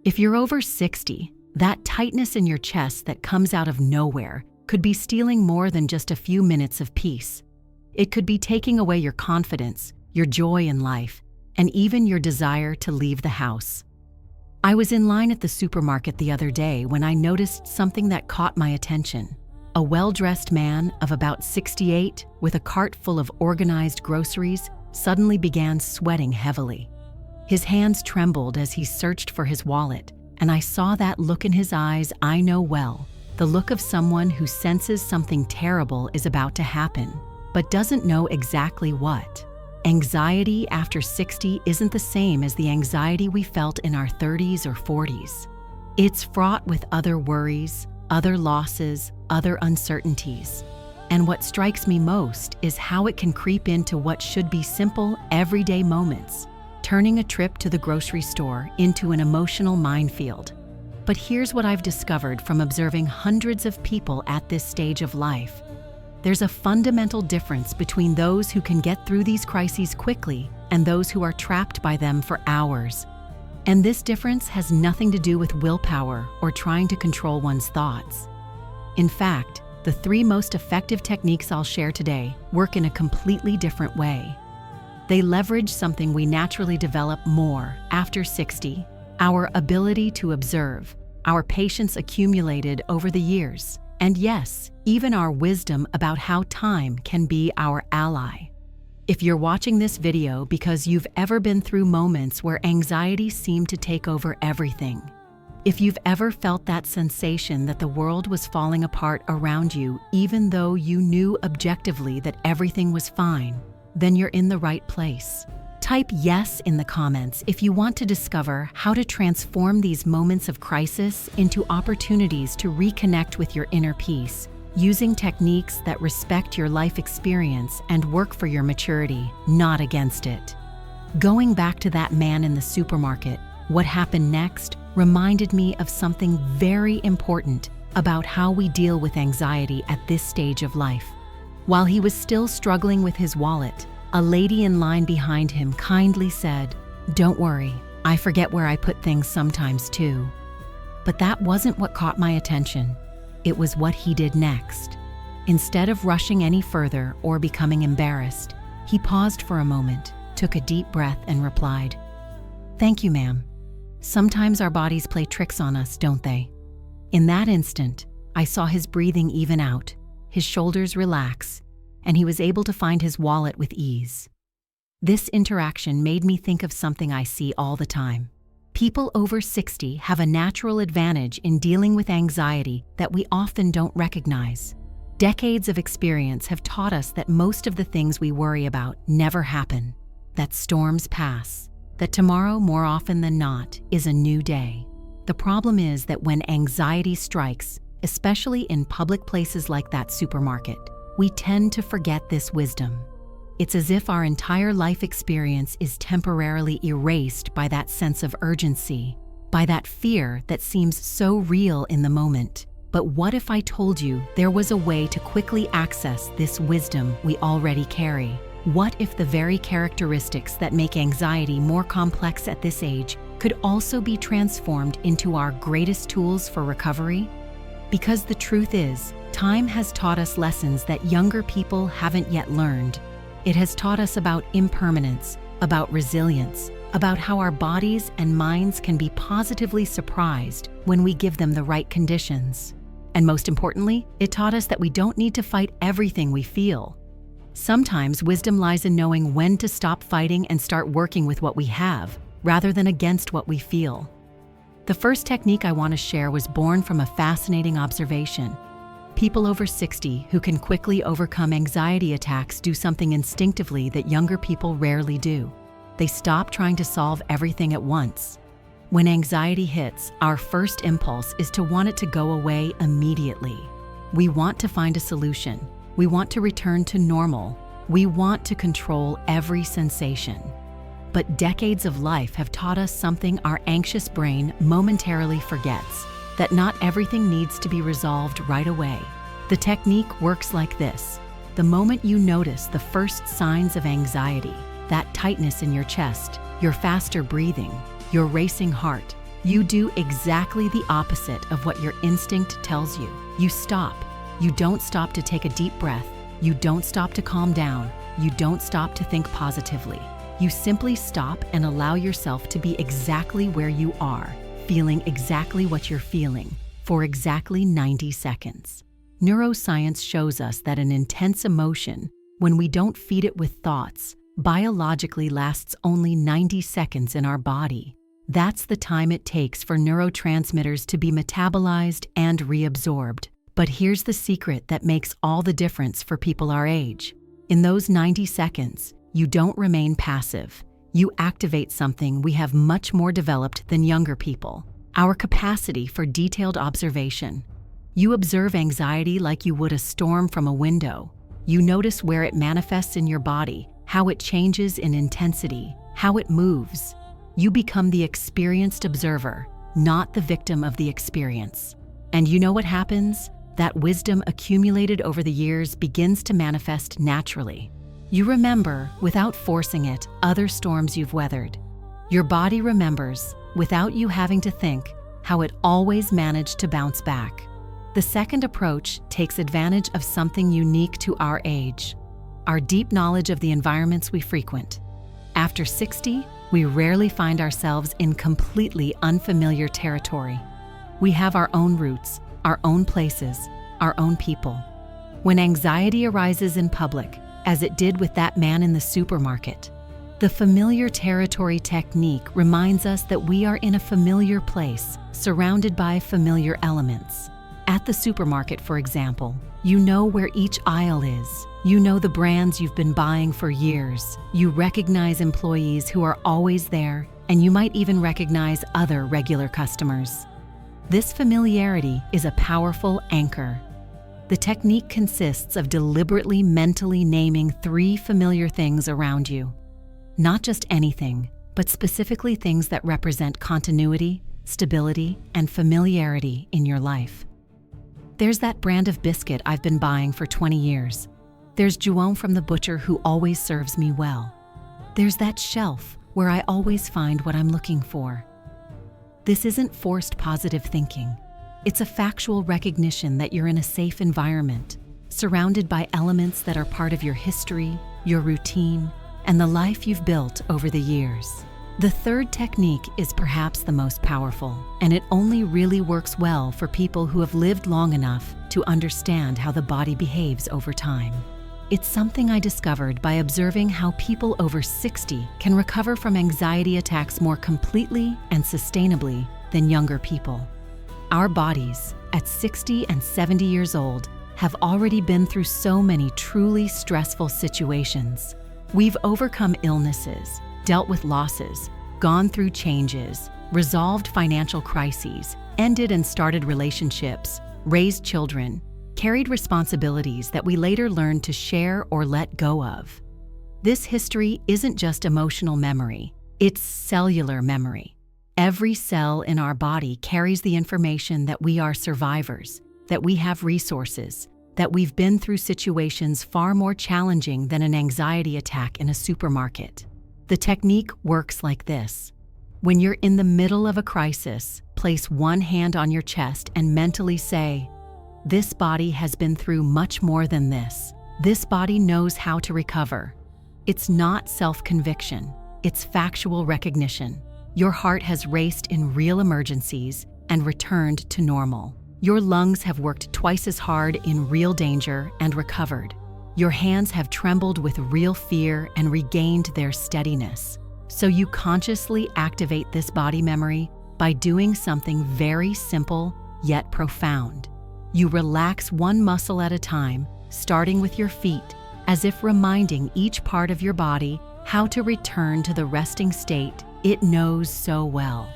If you're over 60, that tightness in your chest that comes out of nowhere could be stealing more than just a few minutes of peace. It could be taking away your confidence, your joy in life, and even your desire to leave the house. I was in line at the supermarket the other day when I noticed something that caught my attention. A well-dressed man of about 68 with a cart full of organized groceries suddenly began sweating heavily. His hands trembled as he searched for his wallet, and I saw that look in his eyes I know well, the look of someone who senses something terrible is about to happen, but doesn't know exactly what. Anxiety after 60 isn't the same as the anxiety we felt in our 30s or 40s. It's fraught with other worries, other losses, other uncertainties. And what strikes me most is how it can creep into what should be simple, everyday moments, turning a trip to the grocery store into an emotional minefield. But here's what I've discovered from observing hundreds of people at this stage of life. There's a fundamental difference between those who can get through these crises quickly and those who are trapped by them for hours. And this difference has nothing to do with willpower or trying to control one's thoughts. In fact, the 3 most effective techniques I'll share today work in a completely different way. They leverage something we naturally develop more after 60, our ability to observe, our patience accumulated over the years, and yes, even our wisdom about how time can be our ally. If you're watching this video because you've ever been through moments where anxiety seemed to take over everything, if you've ever felt that sensation that the world was falling apart around you even though you knew objectively that everything was fine, then you're in the right place. Type yes in the comments if you want to discover how to transform these moments of crisis into opportunities to reconnect with your inner peace, using techniques that respect your life experience and work for your maturity, not against it. Going back to that man in the supermarket, what happened next reminded me of something very important about how we deal with anxiety at this stage of life. While he was still struggling with his wallet, a lady in line behind him kindly said, "Don't worry, I forget where I put things sometimes too." But that wasn't what caught my attention. It was what he did next. Instead of rushing any further or becoming embarrassed, he paused for a moment, took a deep breath, and replied, "Thank you, ma'am. Sometimes our bodies play tricks on us, don't they?" In that instant, I saw his breathing even out, his shoulders relax, and he was able to find his wallet with ease. This interaction made me think of something I see all the time. People over 60 have a natural advantage in dealing with anxiety that we often don't recognize. Decades of experience have taught us that most of the things we worry about never happen, that storms pass, that tomorrow, more often than not, is a new day. The problem is that when anxiety strikes, especially in public places like that supermarket, we tend to forget this wisdom. It's as if our entire life experience is temporarily erased by that sense of urgency, by that fear that seems so real in the moment. But what if I told you there was a way to quickly access this wisdom we already carry? What if the very characteristics that make anxiety more complex at this age could also be transformed into our greatest tools for recovery? Because the truth is, time has taught us lessons that younger people haven't yet learned. It has taught us about impermanence, about resilience, about how our bodies and minds can be positively surprised when we give them the right conditions. And most importantly, it taught us that we don't need to fight everything we feel. Sometimes wisdom lies in knowing when to stop fighting and start working with what we have, rather than against what we feel. The first technique I want to share was born from a fascinating observation. People over 60 who can quickly overcome anxiety attacks do something instinctively that younger people rarely do. They stop trying to solve everything at once. When anxiety hits, our first impulse is to want it to go away immediately. We want to find a solution. We want to return to normal. We want to control every sensation. But decades of life have taught us something our anxious brain momentarily forgets, that not everything needs to be resolved right away. The technique works like this. The moment you notice the first signs of anxiety, that tightness in your chest, your faster breathing, your racing heart, You do exactly the opposite of what your instinct tells you. You stop. You don't stop to take a deep breath. You don't stop to calm down. You don't stop to think positively. You simply stop and allow yourself to be exactly where you are, feeling exactly what you're feeling, for exactly 90 seconds. Neuroscience shows us that an intense emotion, when we don't feed it with thoughts, biologically lasts only 90 seconds in our body. That's the time it takes for neurotransmitters to be metabolized and reabsorbed. But here's the secret that makes all the difference for people our age. In those 90 seconds, you don't remain passive. You activate something we have much more developed than younger people: our capacity for detailed observation. You observe anxiety like you would a storm from a window. You notice where it manifests in your body, how it changes in intensity, how it moves. You become the experienced observer, not the victim of the experience. And you know what happens? That wisdom accumulated over the years begins to manifest naturally. You remember, without forcing it, other storms you've weathered. Your body remembers, without you having to think, how it always managed to bounce back. The second approach takes advantage of something unique to our age: our deep knowledge of the environments we frequent. After 60, we rarely find ourselves in completely unfamiliar territory. We have our own roots, our own places, our own people. When anxiety arises in public, as it did with that man in the supermarket, the familiar territory technique reminds us that we are in a familiar place, surrounded by familiar elements. At the supermarket, for example, you know where each aisle is. You know the brands you've been buying for years. You recognize employees who are always there, and you might even recognize other regular customers. This familiarity is a powerful anchor. The technique consists of deliberately mentally naming 3 familiar things around you. Not just anything, but specifically things that represent continuity, stability, and familiarity in your life. There's that brand of biscuit I've been buying for 20 years. There's João from the butcher who always serves me well. There's that shelf where I always find what I'm looking for. This isn't forced positive thinking. It's a factual recognition that you're in a safe environment, surrounded by elements that are part of your history, your routine, and the life you've built over the years. The third technique is perhaps the most powerful, and it only really works well for people who have lived long enough to understand how the body behaves over time. It's something I discovered by observing how people over 60 can recover from anxiety attacks more completely and sustainably than younger people. Our bodies, at 60 and 70 years old, have already been through so many truly stressful situations. We've overcome illnesses, dealt with losses, gone through changes, resolved financial crises, ended and started relationships, raised children, carried responsibilities that we later learned to share or let go of. This history isn't just emotional memory, it's cellular memory. Every cell in our body carries the information that we are survivors, that we have resources, that we've been through situations far more challenging than an anxiety attack in a supermarket. The technique works like this. When you're in the middle of a crisis, place one hand on your chest and mentally say, "This body has been through much more than this. This body knows how to recover." It's not self-conviction, it's factual recognition. Your heart has raced in real emergencies and returned to normal. Your lungs have worked twice as hard in real danger and recovered. Your hands have trembled with real fear and regained their steadiness. So you consciously activate this body memory by doing something very simple yet profound. You relax one muscle at a time, starting with your feet, as if reminding each part of your body how to return to the resting state it knows so well.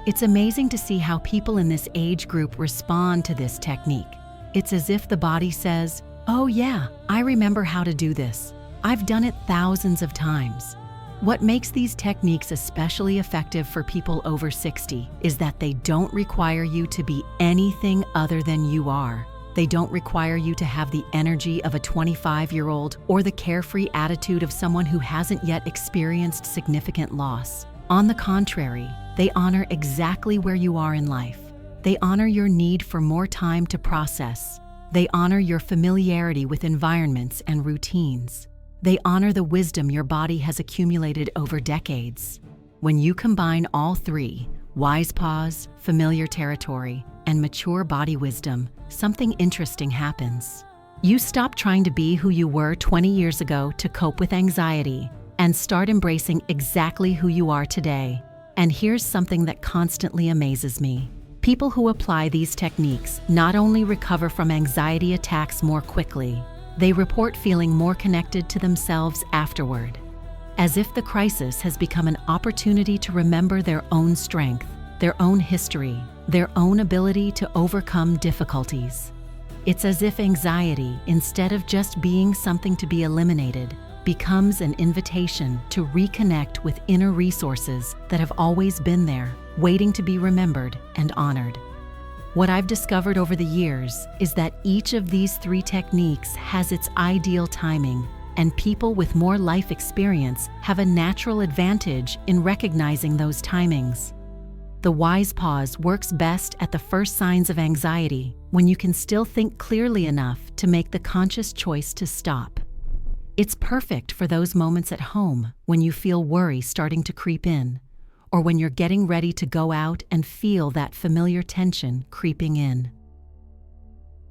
It's amazing to see how people in this age group respond to this technique. It's as if the body says, "Oh yeah, I remember how to do this. I've done it thousands of times." What makes these techniques especially effective for people over 60 is that they don't require you to be anything other than you are. They don't require you to have the energy of a 25-year-old or the carefree attitude of someone who hasn't yet experienced significant loss. On the contrary, they honor exactly where you are in life. They honor your need for more time to process. They honor your familiarity with environments and routines. They honor the wisdom your body has accumulated over decades. When you combine all three, wise pause, familiar territory, and mature body wisdom, something interesting happens. You stop trying to be who you were 20 years ago to cope with anxiety and start embracing exactly who you are today. And here's something that constantly amazes me. People who apply these techniques not only recover from anxiety attacks more quickly, they report feeling more connected to themselves afterward, as if the crisis has become an opportunity to remember their own strength, their own history, their own ability to overcome difficulties. It's as if anxiety, instead of just being something to be eliminated, becomes an invitation to reconnect with inner resources that have always been there, waiting to be remembered and honored. What I've discovered over the years is that each of these three techniques has its ideal timing, and people with more life experience have a natural advantage in recognizing those timings. The wise pause works best at the first signs of anxiety, when you can still think clearly enough to make the conscious choice to stop. It's perfect for those moments at home when you feel worry starting to creep in, or when you're getting ready to go out and feel that familiar tension creeping in.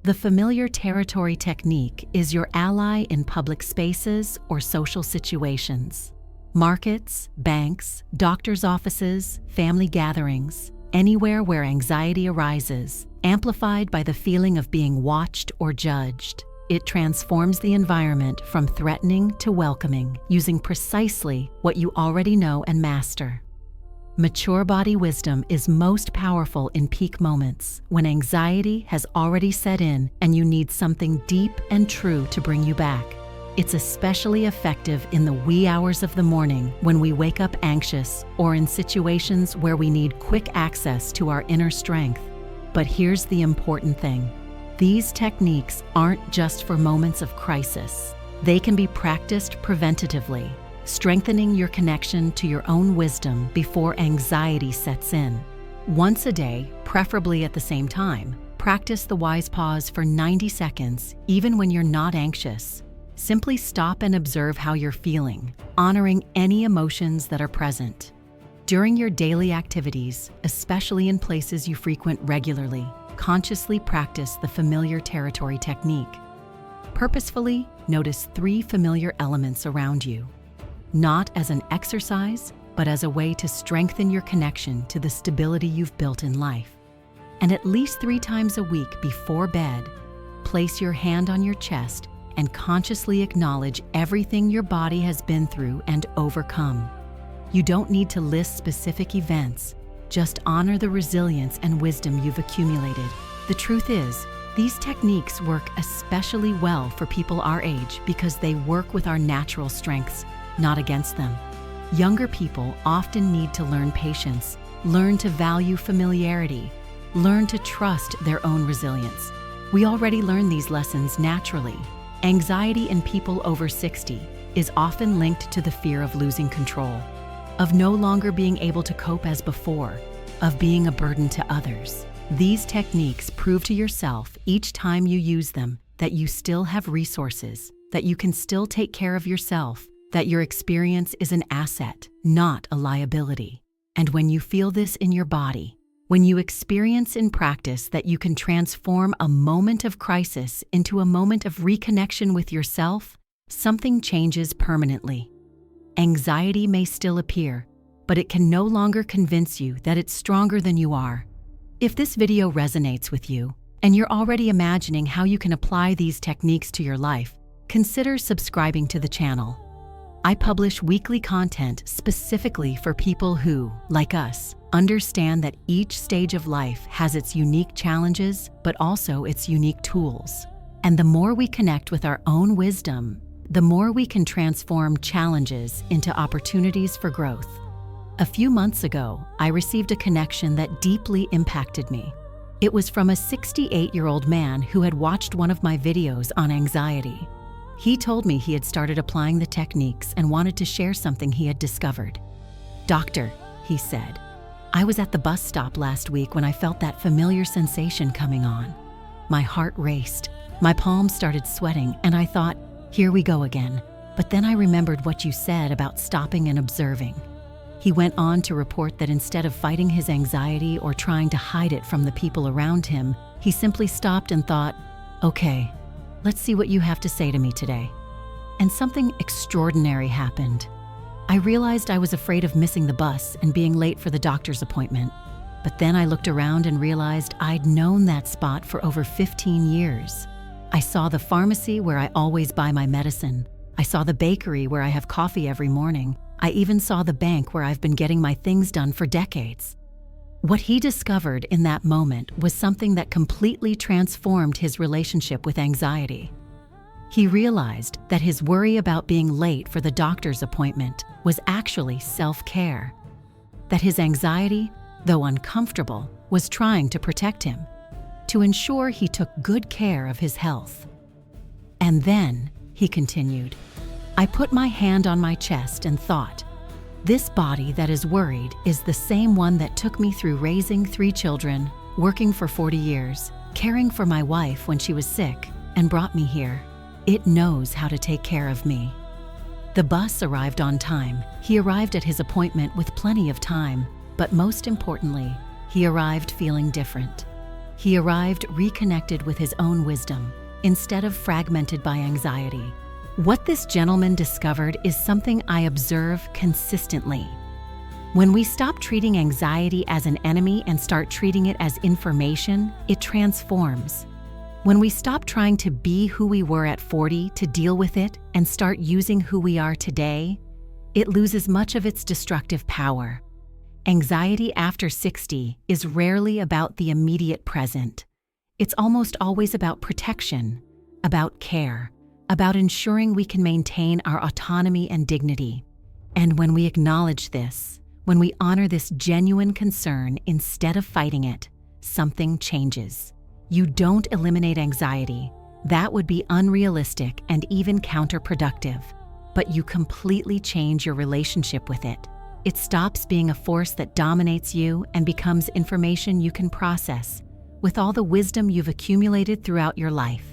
The familiar territory technique is your ally in public spaces or social situations. Markets, banks, doctors' offices, family gatherings, anywhere where anxiety arises, amplified by the feeling of being watched or judged. It transforms the environment from threatening to welcoming, using precisely what you already know and master. Mature body wisdom is most powerful in peak moments, when anxiety has already set in and you need something deep and true to bring you back. It's especially effective in the wee hours of the morning when we wake up anxious or in situations where we need quick access to our inner strength. But here's the important thing. These techniques aren't just for moments of crisis. They can be practiced preventatively, strengthening your connection to your own wisdom before anxiety sets in. Once a day, preferably at the same time, practice the wise pause for 90 seconds, even when you're not anxious. Simply stop and observe how you're feeling, honoring any emotions that are present. During your daily activities, especially in places you frequent regularly, consciously practice the familiar territory technique. Purposefully notice three familiar elements around you, not as an exercise, but as a way to strengthen your connection to the stability you've built in life. And at least 3 times a week before bed, place your hand on your chest and consciously acknowledge everything your body has been through and overcome. You don't need to list specific events, just honor the resilience and wisdom you've accumulated. The truth is, these techniques work especially well for people our age because they work with our natural strengths, not against them. Younger people often need to learn patience, learn to value familiarity, learn to trust their own resilience. We already learn these lessons naturally. Anxiety in people over 60 is often linked to the fear of losing control, of no longer being able to cope as before, of being a burden to others. These techniques prove to yourself each time you use them that you still have resources, that you can still take care of yourself, that your experience is an asset, not a liability. And when you feel this in your body, when you experience in practice that you can transform a moment of crisis into a moment of reconnection with yourself, something changes permanently. Anxiety may still appear, but it can no longer convince you that it's stronger than you are. If this video resonates with you, and you're already imagining how you can apply these techniques to your life, consider subscribing to the channel. I publish weekly content specifically for people who, like us, understand that each stage of life has its unique challenges, but also its unique tools. And the more we connect with our own wisdom, the more we can transform challenges into opportunities for growth. A few months ago, I received a connection that deeply impacted me. It was from a 68-year-old man who had watched one of my videos on anxiety. He told me he had started applying the techniques and wanted to share something he had discovered. "Doctor, he said. "I was at the bus stop last week when I felt that familiar sensation coming on. My heart raced, my palms started sweating, and I thought, here we go again. But then I remembered what you said about stopping and observing." He went on to report that instead of fighting his anxiety or trying to hide it from the people around him, he simply stopped and thought, "Okay, let's see what you have to say to me today." And something extraordinary happened. I realized I was afraid of missing the bus and being late for the doctor's appointment. But then I looked around and realized I'd known that spot for over 15 years. I saw the pharmacy where I always buy my medicine. I saw the bakery where I have coffee every morning. I even saw the bank where I've been getting my things done for decades. What he discovered in that moment was something that completely transformed his relationship with anxiety. He realized that his worry about being late for the doctor's appointment was actually self-care. That his anxiety, though uncomfortable, was trying to protect him, to ensure he took good care of his health. "And then," he continued, "I put my hand on my chest and thought, this body that is worried is the same one that took me through raising 3 children, working for 40 years, caring for my wife when she was sick, and brought me here. It knows how to take care of me." The bus arrived on time. He arrived at his appointment with plenty of time, but most importantly, he arrived feeling different. He arrived reconnected with his own wisdom, instead of fragmented by anxiety. What this gentleman discovered is something I observe consistently. When we stop treating anxiety as an enemy and start treating it as information, it transforms. When we stop trying to be who we were at 40 to deal with it and start using who we are today, it loses much of its destructive power. Anxiety after 60 is rarely about the immediate present. It's almost always about protection, about care, about ensuring we can maintain our autonomy and dignity. And when we acknowledge this, when we honor this genuine concern instead of fighting it, something changes. You don't eliminate anxiety. That would be unrealistic and even counterproductive. But you completely change your relationship with it. It stops being a force that dominates you and becomes information you can process with all the wisdom you've accumulated throughout your life.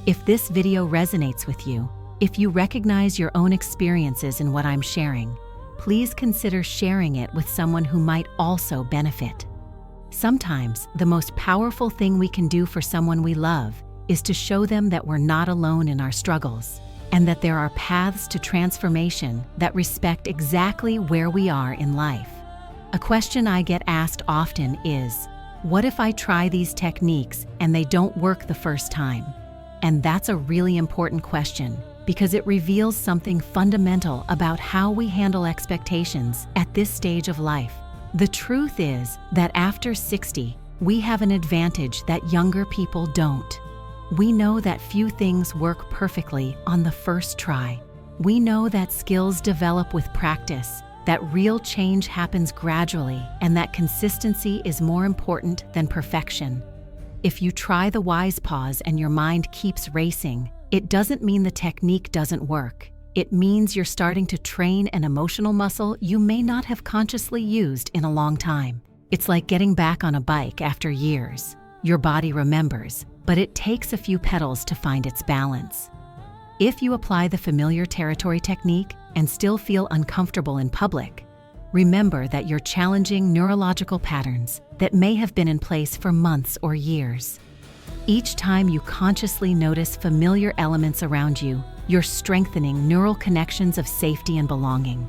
If this video resonates with you, if you recognize your own experiences in what I'm sharing, please consider sharing it with someone who might also benefit. Sometimes the most powerful thing we can do for someone we love is to show them that we're not alone in our struggles, and that there are paths to transformation that respect exactly where we are in life. A question I get asked often is, what if I try these techniques and they don't work the first time? And that's a really important question because it reveals something fundamental about how we handle expectations at this stage of life. The truth is that after 60, we have an advantage that younger people don't. We know that few things work perfectly on the first try. We know that skills develop with practice, that real change happens gradually, and that consistency is more important than perfection. If you try the wise pause and your mind keeps racing, it doesn't mean the technique doesn't work. It means you're starting to train an emotional muscle you may not have consciously used in a long time. It's like getting back on a bike after years. Your body remembers, but it takes a few pedals to find its balance. If you apply the familiar territory technique and still feel uncomfortable in public, remember that you're challenging neurological patterns that may have been in place for months or years. Each time you consciously notice familiar elements around you, you're strengthening neural connections of safety and belonging.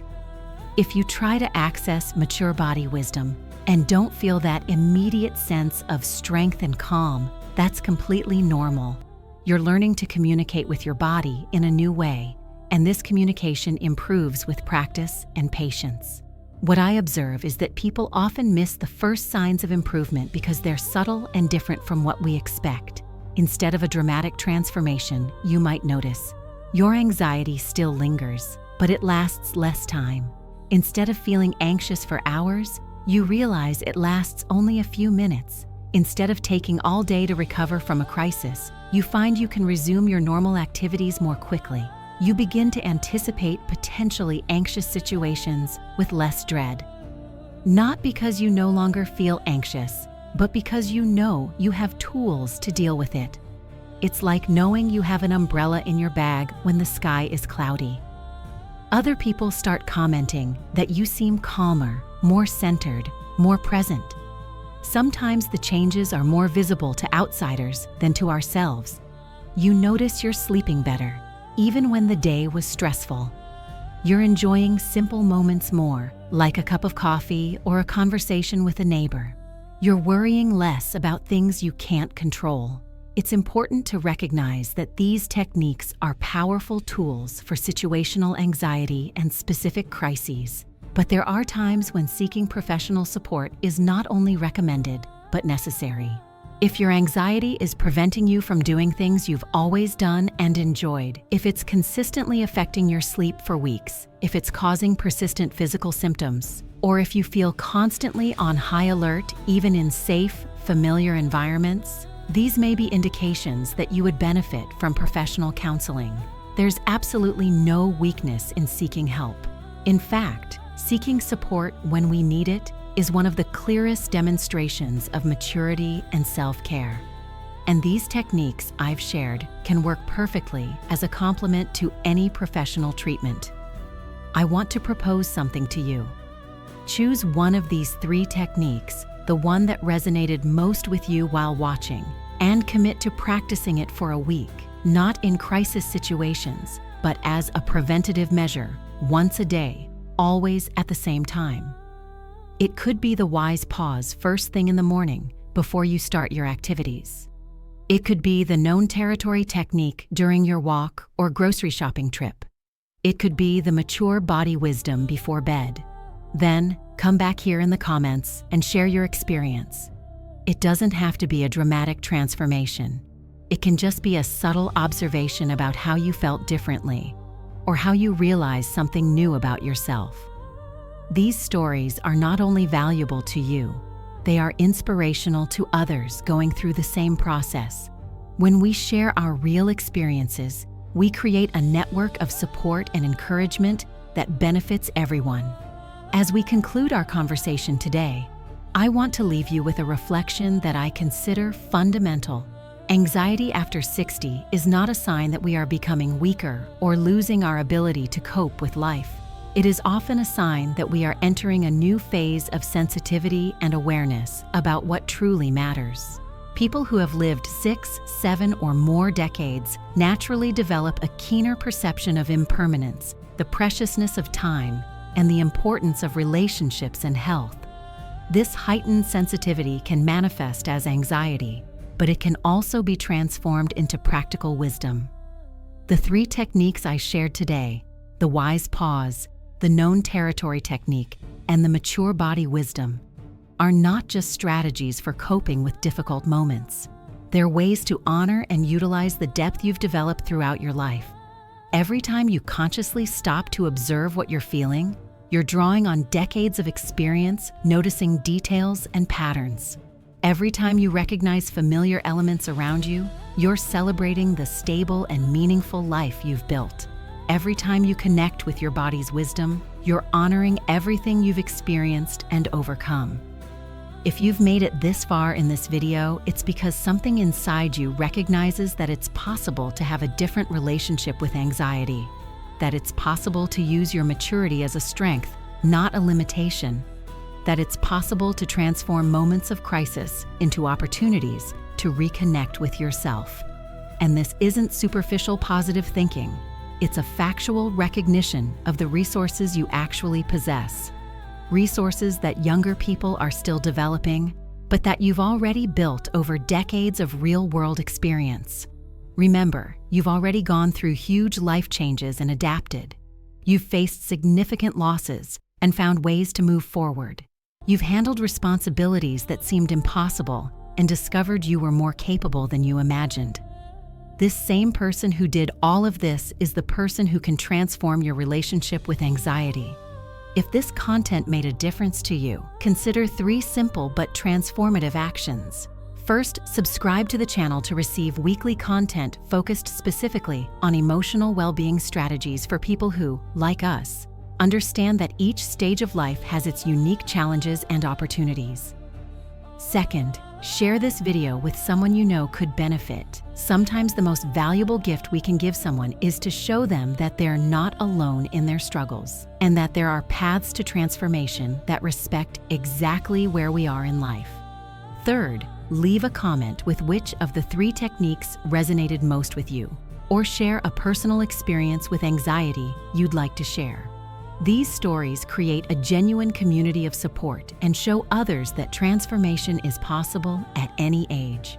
If you try to access mature body wisdom and don't feel that immediate sense of strength and calm, that's completely normal. You're learning to communicate with your body in a new way, and this communication improves with practice and patience. What I observe is that people often miss the first signs of improvement because they're subtle and different from what we expect. Instead of a dramatic transformation, you might notice, your anxiety still lingers, but it lasts less time. Instead of feeling anxious for hours, you realize it lasts only a few minutes. Instead of taking all day to recover from a crisis, you find you can resume your normal activities more quickly. You begin to anticipate potentially anxious situations with less dread. Not because you no longer feel anxious, but because you know you have tools to deal with it. It's like knowing you have an umbrella in your bag when the sky is cloudy. Other people start commenting that you seem calmer, more centered, more present. Sometimes the changes are more visible to outsiders than to ourselves. You notice you're sleeping better, even when the day was stressful. You're enjoying simple moments more, like a cup of coffee or a conversation with a neighbor. You're worrying less about things you can't control. It's important to recognize that these techniques are powerful tools for situational anxiety and specific crises. But there are times when seeking professional support is not only recommended, but necessary. If your anxiety is preventing you from doing things you've always done and enjoyed, if it's consistently affecting your sleep for weeks, if it's causing persistent physical symptoms, or if you feel constantly on high alert even in safe, familiar environments, these may be indications that you would benefit from professional counseling. There's absolutely no weakness in seeking help. In fact, seeking support when we need it is one of the clearest demonstrations of maturity and self-care. And these techniques I've shared can work perfectly as a complement to any professional treatment. I want to propose something to you. Choose one of these 3 techniques, the one that resonated most with you while watching, and commit to practicing it for a week, not in crisis situations, but as a preventative measure, once a day, always at the same time. It could be the wise pause first thing in the morning before you start your activities. It could be the known territory technique during your walk or grocery shopping trip. It could be the mature body wisdom before bed. Then, come back here in the comments and share your experience. It doesn't have to be a dramatic transformation. It can just be a subtle observation about how you felt differently, or how you realized something new about yourself. These stories are not only valuable to you, they are inspirational to others going through the same process. When we share our real experiences, we create a network of support and encouragement that benefits everyone. As we conclude our conversation today, I want to leave you with a reflection that I consider fundamental. Anxiety after 60 is not a sign that we are becoming weaker or losing our ability to cope with life. It is often a sign that we are entering a new phase of sensitivity and awareness about what truly matters. People who have lived 6, 7, or more decades naturally develop a keener perception of impermanence, the preciousness of time, and the importance of relationships and health. This heightened sensitivity can manifest as anxiety, but it can also be transformed into practical wisdom. The 3 techniques I shared today, the wise pause, the known territory technique, and the mature body wisdom, are not just strategies for coping with difficult moments. They're ways to honor and utilize the depth you've developed throughout your life. Every time you consciously stop to observe what you're feeling, you're drawing on decades of experience, noticing details and patterns. Every time you recognize familiar elements around you, you're celebrating the stable and meaningful life you've built. Every time you connect with your body's wisdom, you're honoring everything you've experienced and overcome. If you've made it this far in this video, it's because something inside you recognizes that it's possible to have a different relationship with anxiety, that it's possible to use your maturity as a strength, not a limitation, that it's possible to transform moments of crisis into opportunities to reconnect with yourself. And this isn't superficial positive thinking. It's a factual recognition of the resources you actually possess. Resources that younger people are still developing, but that you've already built over decades of real-world experience. Remember, you've already gone through huge life changes and adapted. You've faced significant losses and found ways to move forward. You've handled responsibilities that seemed impossible and discovered you were more capable than you imagined. This same person who did all of this is the person who can transform your relationship with anxiety. If this content made a difference to you, consider 3 simple but transformative actions. First, subscribe to the channel to receive weekly content focused specifically on emotional well-being strategies for people who, like us, Understand that each stage of life has its unique challenges and opportunities. Second, share this video with someone you know could benefit. Sometimes the most valuable gift we can give someone is to show them that they're not alone in their struggles and that there are paths to transformation that respect exactly where we are in life. Third, leave a comment with which of the 3 techniques resonated most with you, or share a personal experience with anxiety you'd like to share. These stories create a genuine community of support and show others that transformation is possible at any age.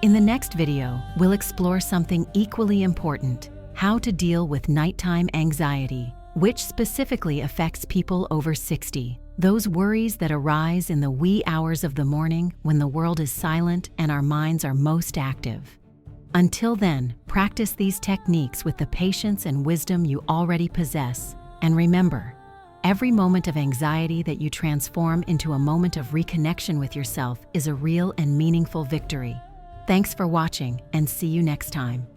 In the next video, we'll explore something equally important: how to deal with nighttime anxiety, which specifically affects people over 60. Those worries that arise in the wee hours of the morning when the world is silent and our minds are most active. Until then, practice these techniques with the patience and wisdom you already possess. And remember, every moment of anxiety that you transform into a moment of reconnection with yourself is a real and meaningful victory. Thanks for watching, and see you next time.